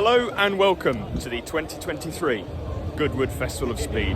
Hello and welcome to the 2023 Goodwood Festival of Speed.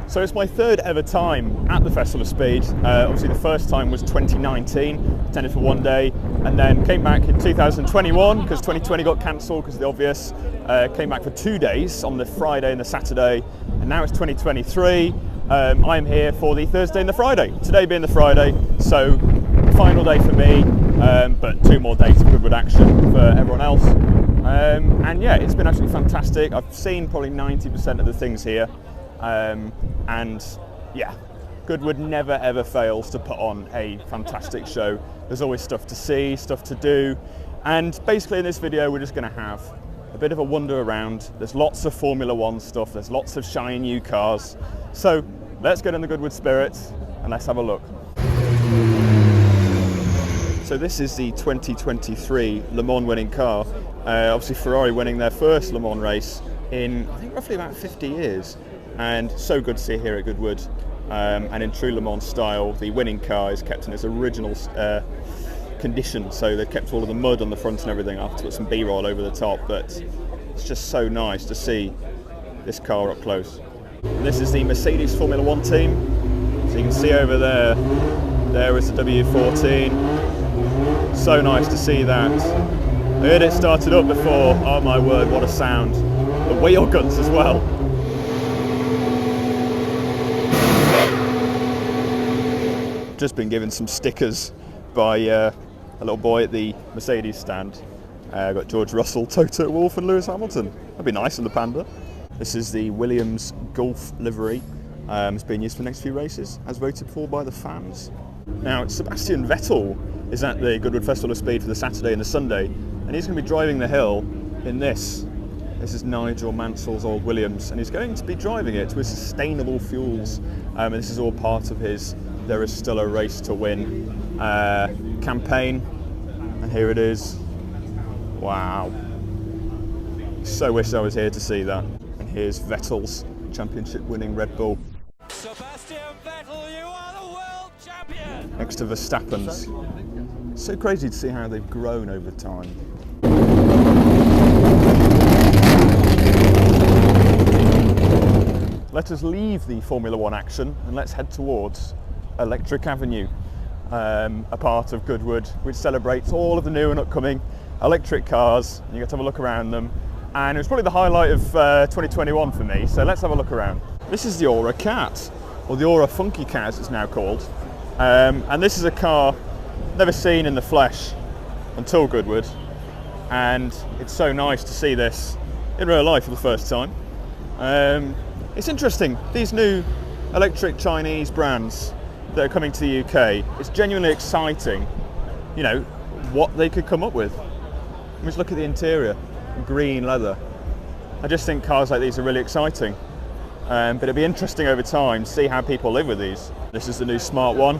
So it's my third ever time at the Festival of Speed. Obviously the first time was 2019, attended for one day, and then came back in 2021 because 2020 got cancelled because of the obvious. Came back for 2 days on the Friday and the Saturday, and now it's 2023. I'm here for the Thursday and the Friday. Today being the Friday, so the final day for me, but 2 more days of Goodwood action for everyone else. And yeah, it's been absolutely fantastic. I've seen probably 90% of the things here. And yeah, Goodwood never ever fails to put on a fantastic show. There's always stuff to see, stuff to do, and basically in this video we're just going to have a bit of a wander around. There's lots of Formula One stuff, there's lots of shiny new cars, so let's get in the Goodwood spirit and let's have a look. So this is the 2023 Le Mans winning car. Obviously Ferrari winning their first Le Mans race in I think roughly about 50 years. And so good to see here at Goodwood, and in true Le Mans style, the winning car is kept in its original condition, so they've kept all of the mud on the front and everything. I'll have to put some B-roll over the top, but it's just so nice to see this car up close. And this is the Mercedes Formula One team, so you can see over there is the W14. So nice to see that. I heard it started up before. Oh my word, what a sound. The wheel guns as well. Just been given some stickers by a little boy at the Mercedes stand. Got George Russell, Toto Wolff and Lewis Hamilton. That'd be nice on the Panda. This is the Williams Golf livery. It's being used for the next few races, as voted for by the fans. Now, Sebastian Vettel is at the Goodwood Festival of Speed for the Saturday and the Sunday, and he's going to be driving the hill in this. This is Nigel Mansell's old Williams, and he's going to be driving it with sustainable fuels. And this is all part of his "There is still a race to win" campaign. And here it is. Wow. So wish I was here to see that. And here's Vettel's championship-winning Red Bull. Sebastian Vettel, you are the world champion! Next to Verstappen's. So crazy to see how they've grown over time. Let us leave the Formula One action and let's head towards Electric Avenue, a part of Goodwood which celebrates all of the new and upcoming electric cars. You get to have a look around them, and it was probably the highlight of 2021 for me, so let's have a look around. This is the Aura Cat, or the Aura Funky Cat as it's now called, and this is a car never seen in the flesh until Goodwood, and it's so nice to see this in real life for the first time. It's interesting, these new electric Chinese brands that are coming to the UK, it's genuinely exciting, you know, what they could come up with. I mean, just look at the interior, green leather. I just think cars like these are really exciting, but it'll be interesting over time to see how people live with these. This is the new Smart One.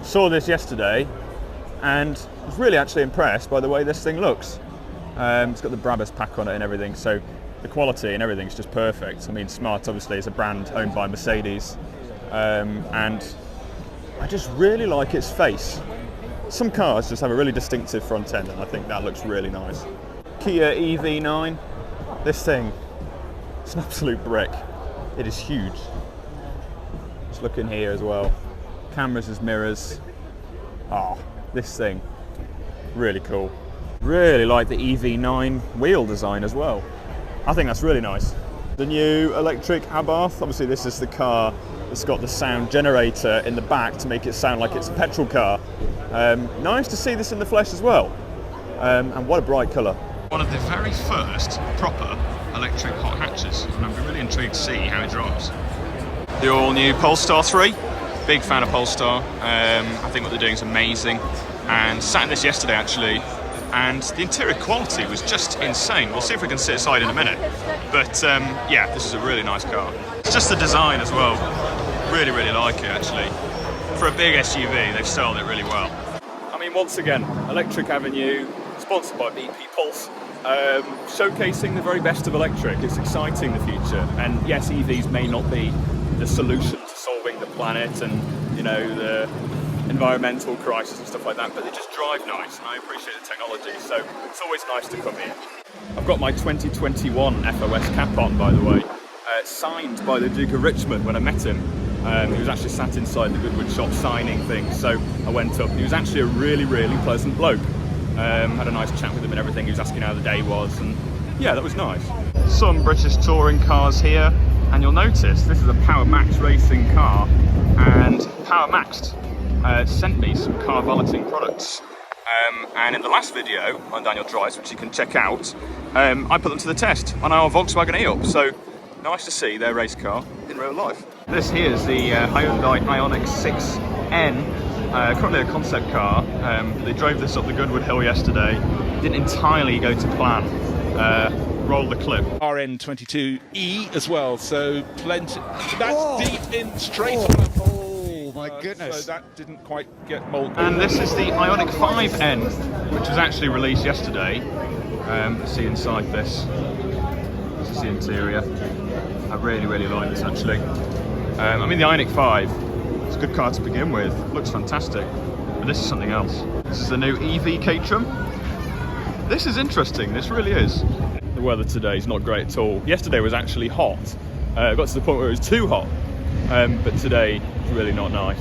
Saw this yesterday and was really actually impressed by the way this thing looks. It's got the Brabus pack on it and everything, so the quality and everything's just perfect. I mean, Smart obviously is a brand owned by Mercedes, and I just really like its face. Some cars just have a really distinctive front end, and I think that looks really nice. Kia EV9, this thing, it's an absolute brick. It is huge. Just look in here as well. Cameras as mirrors. Oh, this thing, really cool. Really like the EV9 wheel design as well. I think that's really nice. The new electric Abarth, obviously this is the car that's got the sound generator in the back to make it sound like it's a petrol car. Nice to see this in the flesh as well. And what a bright colour. One of the very first proper electric hot hatches, and I'm really intrigued to see how it drives. The all new Polestar 3, big fan of Polestar. I think what they're doing is amazing, and sat in this yesterday actually, and the interior quality was just insane. We'll see if we can sit aside in a minute, but yeah, this is a really nice car. It's just the design as well, really like it actually. For a big SUV, they've styled it really well. I mean, once again, Electric Avenue, sponsored by BP Pulse, showcasing the very best of electric. It's exciting, the future, and yes, EVs may not be the solution to solving the planet and, you know, the environmental crisis and stuff like that, but they just drive nice, and I appreciate the technology, so it's always nice to come here. I've got my 2021 FOS cap on, by the way, signed by the Duke of Richmond when I met him. He was actually sat inside the Goodwood shop signing things, so I went up. He was actually a really, really pleasant bloke. Had a nice chat with him and everything. He was asking how the day was, and yeah, that was nice. Some British touring cars here, and you'll notice this is a Power Max racing car, and Power Maxed sent me some car valeting products. And in the last video on Daniel Drives, which you can check out, I put them to the test on our Volkswagen e-up, so nice to see their race car in real life. This here is the Hyundai Ioniq 6N, currently a concept car. They drove this up the Goodwood Hill yesterday, didn't entirely go to plan. Roll the clip. RN22E as well, so plenty. That's deep in straight on. Oh my goodness. So that didn't quite get molded. And this is the Ioniq 5N, which was actually released yesterday. Let's see inside this. This is the interior. I really like this actually. I mean, the Ioniq 5, it's a good car to begin with. Looks fantastic. But this is something else. This is the new EV Caterham. This is interesting, this really is. The weather today is not great at all. Yesterday was actually hot. It got to the point where it was too hot. But today, it's really not nice.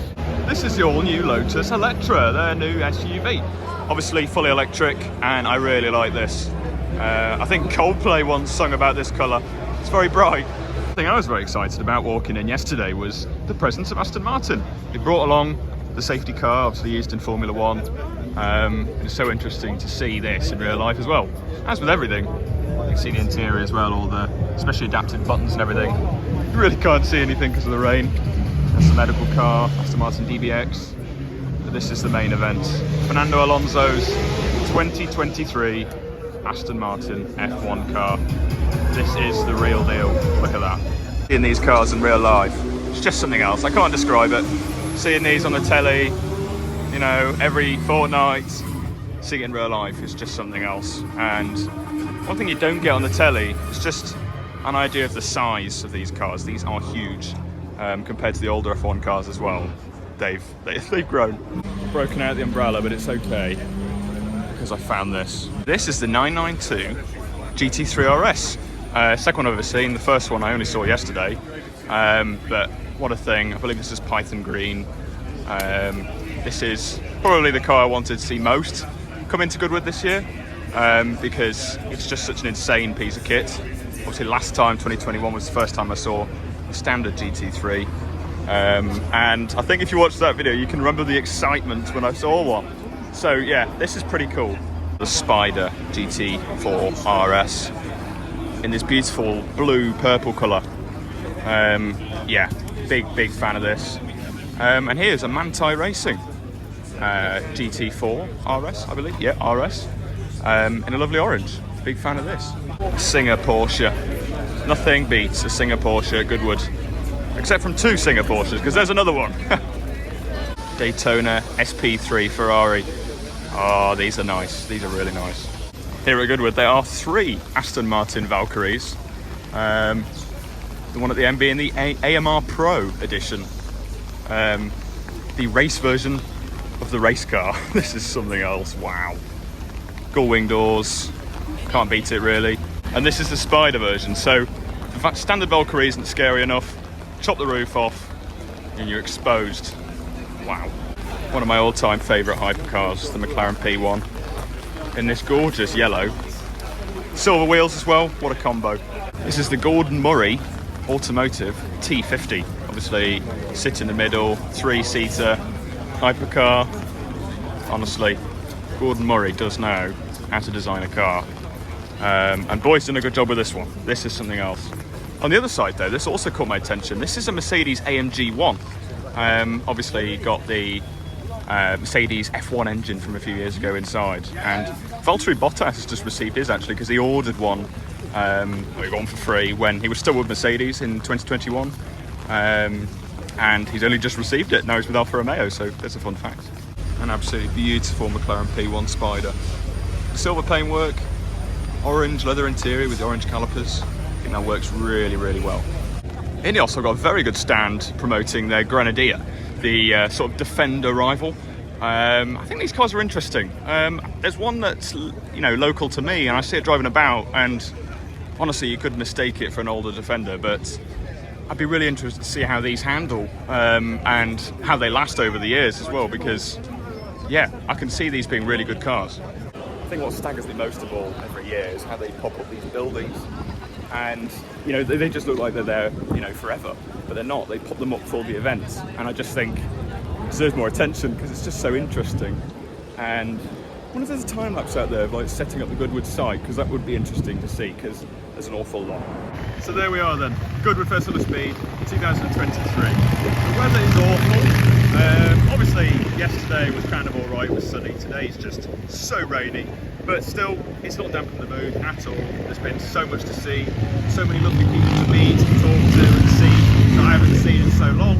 This is the all-new Lotus Electra, their new SUV. Obviously fully electric, and I really like this. I think Coldplay once sung about this colour. It's very bright. The thing I was very excited about walking in yesterday was the presence of Aston Martin. They brought along the safety car, obviously used in Formula One. It's so interesting to see this in real life as well. As with everything, you can see the interior as well, all the specially adapted buttons and everything. You really can't see anything because of the rain. That's the medical car, Aston Martin DBX. But this is the main event. Fernando Alonso's 2023 Aston Martin F1 car. This is the real deal. Look at that. Seeing these cars in real life, it's just something else. I can't describe it. Seeing these on the telly, you know, every fortnight, seeing it in real life is just something else. And one thing you don't get on the telly is just an idea of the size of these cars. These are huge compared to the older F1 cars as well. They've grown. Broken out the umbrella, but it's okay because I found this. This is the 992 GT3 RS. Second one I've ever seen. The first one I only saw yesterday. But what a thing. I believe this is Python Green. This is probably the car I wanted to see most come into Goodwood this year because it's just such an insane piece of kit. Obviously last time, 2021, was the first time I saw a standard GT3. And I think if you watch that video, you can remember the excitement when I saw one. So yeah, this is pretty cool. The Spider GT4 RS in this beautiful blue-purple colour. Yeah, big fan of this. And here's a Manti Racing GT4 RS, I believe. Yeah, RS. In a lovely orange. Big fan of this. Singer Porsche. Nothing beats a Singer Porsche at Goodwood. Except from two Singer Porsches, because there's another one. Daytona SP3 Ferrari. Oh, these are nice. These are really nice. Here at Goodwood, there are 3 Aston Martin Valkyries. The one at the end being the AMR Pro edition. The race version of the race car. This is something else. Wow. Gull-wing doors. Can't beat it, really. And this is the Spider version. So the standard Valkyrie isn't scary enough. Chop the roof off and you're exposed. Wow. One of my all-time favourite hypercars, the McLaren P1, in this gorgeous yellow. Silver wheels as well, what a combo. This is the Gordon Murray Automotive T50. Obviously, sit in the middle, 3-seater hypercar. Honestly, Gordon Murray does know how to design a car. And boy's done a good job with this one. This is something else. On the other side though, this also caught my attention. This is a Mercedes AMG 1. Obviously got the Mercedes F1 engine from a few years ago inside. And Valtteri Bottas has just received his actually, because he ordered one. He got one for free when he was still with Mercedes in 2021. And he's only just received it. Now he's with Alfa Romeo, so that's a fun fact. An absolutely beautiful McLaren P1 Spider. Silver paintwork, orange leather interior with the orange calipers. I think that works really well. Ineos have got a very good stand promoting their Grenadier. the sort of Defender rival. I think these cars are interesting. There's one that's local to me, and I see it driving about, and honestly you could mistake it for an older Defender, but I'd be really interested to see how these handle and how they last over the years as well, because yeah, I can see these being really good cars. I think what staggers me most of all every year is how they pop up these buildings, and they just look like they're there forever, but they're not. They pop them up for all the events, and I just think it deserves more attention because it's just so interesting. And I wonder if there's a time lapse out there of like setting up the Goodwood site, because that would be interesting to see, because there's an awful lot. So there we are then, Goodwood Festival of Speed 2023. The weather is awful. Obviously yesterday was kind of alright, it was sunny. Today it's just so rainy, but still it's not dampened the mood at all. There's been so much to see, so many lovely people to meet, to talk to and see that I haven't seen in so long.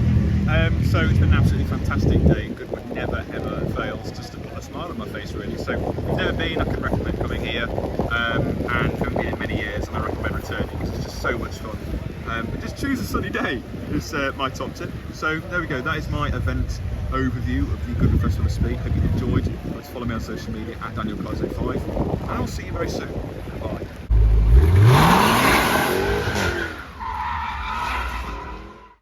So it's been an absolutely fantastic day. Goodwood never ever fails just to put a smile on my face, really. So if you've never been, I could recommend coming here, and haven't been in many years, and I recommend returning because it's just so much fun. But just choose a sunny day is my top tip. So there we go, that is my event overview of the Goodwood Festival of Speed. Hope you enjoyed. Please follow me on social media at DanielCars05, and I'll see you very soon. Bye.